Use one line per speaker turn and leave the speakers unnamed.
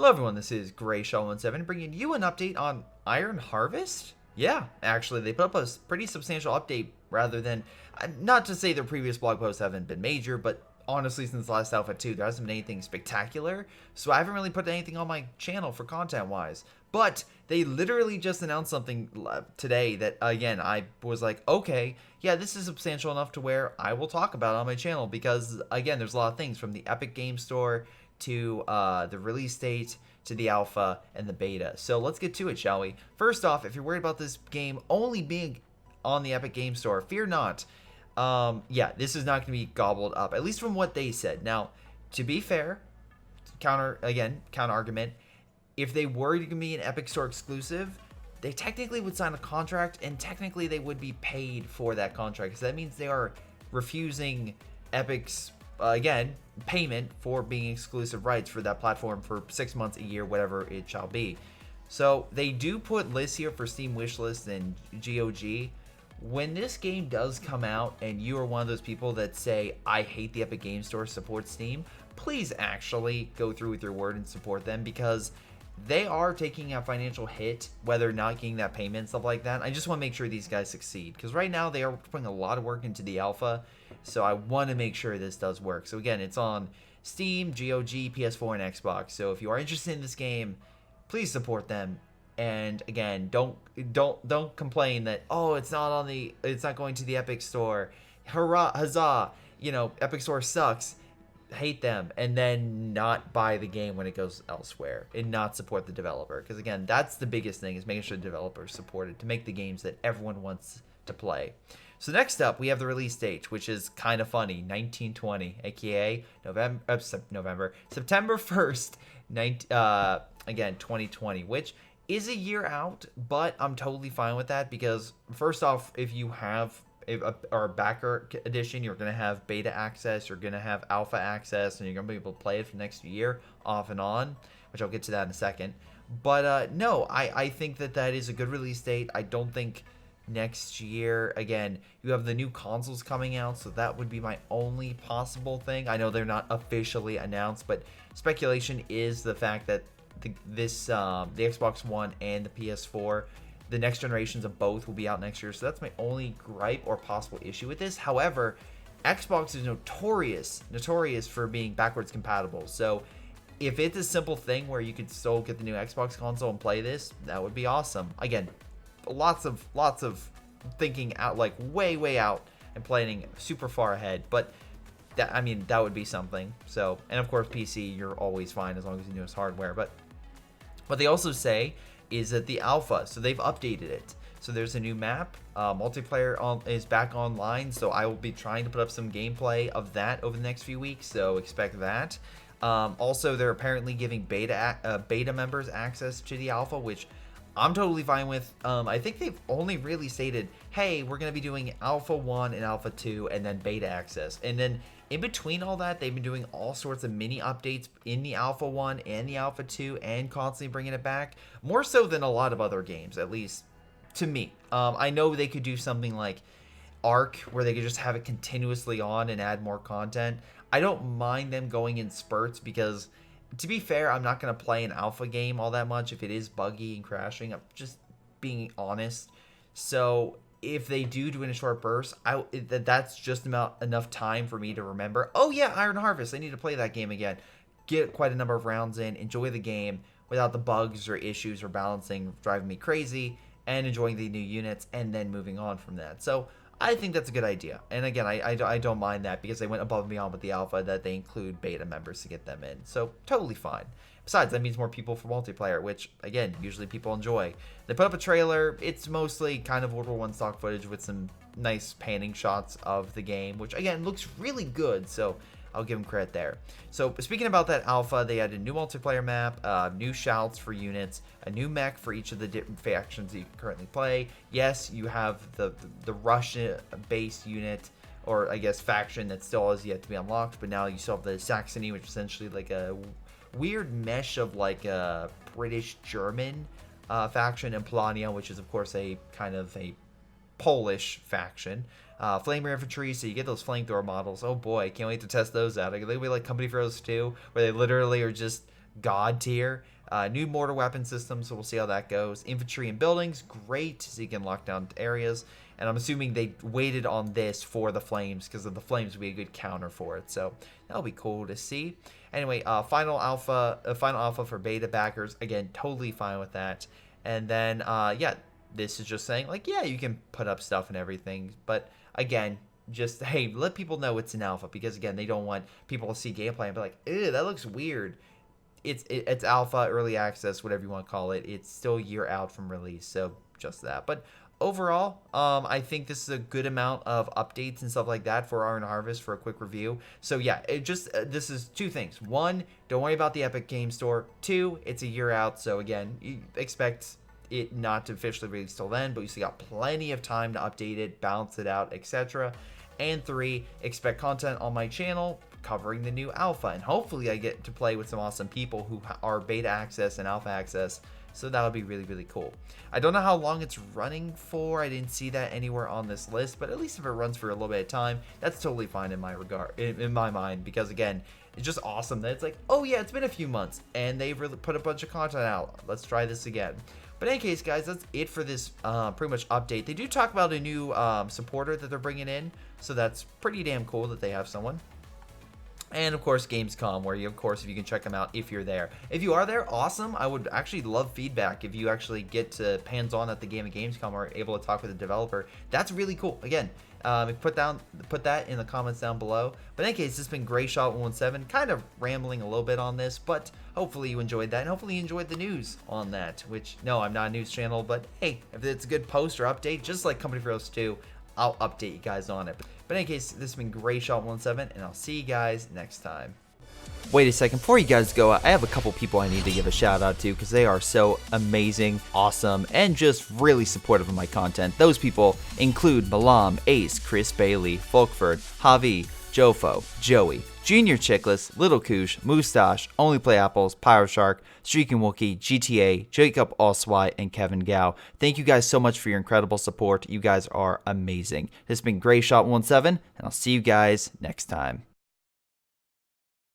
Hello everyone, this is Greyshot17 bringing you an update on Iron Harvest. Yeah, actually, they put up a pretty substantial update rather than, not to say their previous blog posts haven't been major, but honestly, since the last Alpha 2, there hasn't been anything spectacular, so I haven't really put anything on my channel for content-wise. But they literally just announced something today that, again, I was like, okay, yeah, this is substantial enough to where I will talk about it on my channel, because, again, there's a lot of things, from the Epic Game Store to the release date, to the alpha, and the beta. So let's get to it, shall we? First off, if you're worried about this game only being on the Epic Game Store, fear not. Yeah, this is not going to be gobbled up, at least from what they said. Now, to be fair, counter argument, if they were to be an Epic Store exclusive, they technically would sign a contract, and technically they would be paid for that contract. So that means they are refusing Epic's, again, payment for being exclusive rights for that platform for 6 months, a year, whatever it shall be. So they do put lists here for Steam Wishlist and GOG. When this game does come out and you are one of those people that say, I hate the Epic Game Store, support Steam, please actually go through with your word and support them, because they are taking a financial hit, whether not getting that payment, stuff like that. I just want to make sure these guys succeed, because right now they are putting a lot of work into the alpha, so I want to make sure this does work. So again, it's on Steam, GOG, PS4, and Xbox. So if you are interested in this game, please support them. And again, don't complain that, oh, it's not going to the Epic Store. Hurrah, huzzah! You know, Epic Store sucks. Hate them, and then not buy the game when it goes elsewhere and not support the developer, because again, that's the biggest thing, is making sure the developers supported to make the games that everyone wants to play. So next up, we have the release date, which is kind of funny, 1920, aka September 1st, again, 2020, which is a year out, but I'm totally fine with that, because first off, if you have our backer edition, you're going to have beta access, you're going to have alpha access, and you're going to be able to play it for the next year off and on, which I'll get to that in a second. But no, I think that is a good release date. I don't think next year, again, you have the new consoles coming out, so that would be my only possible thing. I know they're not officially announced, but speculation is the fact that the Xbox One and the PS4, the next generations of both, will be out next year. So that's my only gripe or possible issue with this. However, Xbox is notorious for being backwards compatible. So if it's a simple thing where you could still get the new Xbox console and play this, that would be awesome. Again, lots of thinking out, like way out, and planning super far ahead. But that, I mean, that would be something. So, and of course, PC, you're always fine as long as you know it's hardware. But what they also say is that the alpha, so they've updated it. So there's a new map, multiplayer is back online, so I will be trying to put up some gameplay of that over the next few weeks, so expect that. Also, they're apparently giving beta members access to the alpha, which I'm totally fine with. I think they've only really stated, hey, we're going to be doing Alpha 1 and Alpha 2 and then beta access. And then in between all that, they've been doing all sorts of mini updates in the Alpha 1 and the Alpha 2 and constantly bringing it back. More so than a lot of other games, at least to me. I know they could do something like Arc, where they could just have it continuously on and add more content. I don't mind them going in spurts, because to be fair, I'm not going to play an alpha game all that much if it is buggy and crashing. I'm just being honest. So if they do it in a short burst, that's just enough time for me to remember, oh yeah, Iron Harvest, I need to play that game again. Get quite a number of rounds in, enjoy the game without the bugs or issues or balancing driving me crazy, and enjoying the new units, and then moving on from that. So I think that's a good idea. And again, I don't mind that, because they went above and beyond with the alpha, that they include beta members to get them in. So totally fine. Besides, that means more people for multiplayer, which, again, usually people enjoy. They put up a trailer. It's mostly kind of World War I stock footage with some nice panning shots of the game, which, again, looks really good. So I'll give them credit there. So speaking about that alpha, they added a new multiplayer map, new shouts for units, a new mech for each of the different factions that you can currently play. Yes, you have the Russian-based unit, or I guess faction, that still has yet to be unlocked, but now you still have the Saxony, which is essentially like a weird mesh of like a British-German faction, and Polania, which is of course a kind of a Polish faction. Flamer infantry, so you get those flamethrower models. Oh boy, can't wait to test those out. They'll be like Company Heroes 2, where they literally are just god tier. New mortar weapon system, so we'll see how that goes. Infantry and buildings, great, so you can lock down areas. And I'm assuming they waited on this for the flames, because the flames would be a good counter for it. So that'll be cool to see. Anyway, final alpha for beta backers. Again, totally fine with that. And then, yeah, this is just saying, like, yeah, you can put up stuff and everything. But again, just, hey, let people know it's an alpha, because again, they don't want people to see gameplay and be like, ew, that looks weird. It's alpha, early access, whatever you want to call it. It's still a year out from release, so just that. But overall, I think this is a good amount of updates and stuff like that for Iron Harvest for a quick review. So yeah, this is two things. One, don't worry about the Epic Game Store. Two, it's a year out, so again, you expect it not to officially release till then, but you still got plenty of time to update it, balance it out, etc. And three, expect content on my channel covering the new alpha, and hopefully I get to play with some awesome people who are beta access and alpha access, so that'll be really, really cool. I don't know how long it's running for. I didn't see that anywhere on this list, but at least if it runs for a little bit of time, that's totally fine in my regard, in my mind, because again, it's just awesome that it's like, oh yeah, it's been a few months and they've really put a bunch of content out. Let's try this again. But in any case, guys, that's it for this pretty much update. They do talk about a new supporter that they're bringing in, so that's pretty damn cool that they have someone. And of course, Gamescom, where you, of course, if you can check them out if you're there. If you are there, awesome. I would actually love feedback if you actually get to hands-on at the game at Gamescom or able to talk with the developer. That's really cool. Again, put that in the comments down below. But in any case, this has been Greyshot117, kind of rambling a little bit on this, but hopefully you enjoyed that, and hopefully you enjoyed the news on that, which, no, I'm not a news channel, but hey, if it's a good post or update, just like Company for Us 2, I'll update you guys on it. But in any case, this has been Greyshot117, and I'll see you guys next time. Wait a second, before you guys go, I have a couple people I need to give a shout out to, because they are so amazing, awesome, and just really supportive of my content. Those people include Milam, Ace, Chris Bailey, Folkvard, Javi, Jfoe, Joey, jrchicklis, Little Koosh, Mustaach, Onlyplayapples, PyroShark, Streakingwookie, GTA, Jakub, Ocwieja, and Kevin Gao. Thank you guys so much for your incredible support. You guys are amazing. This has been Greyshot17, and I'll see you guys next time.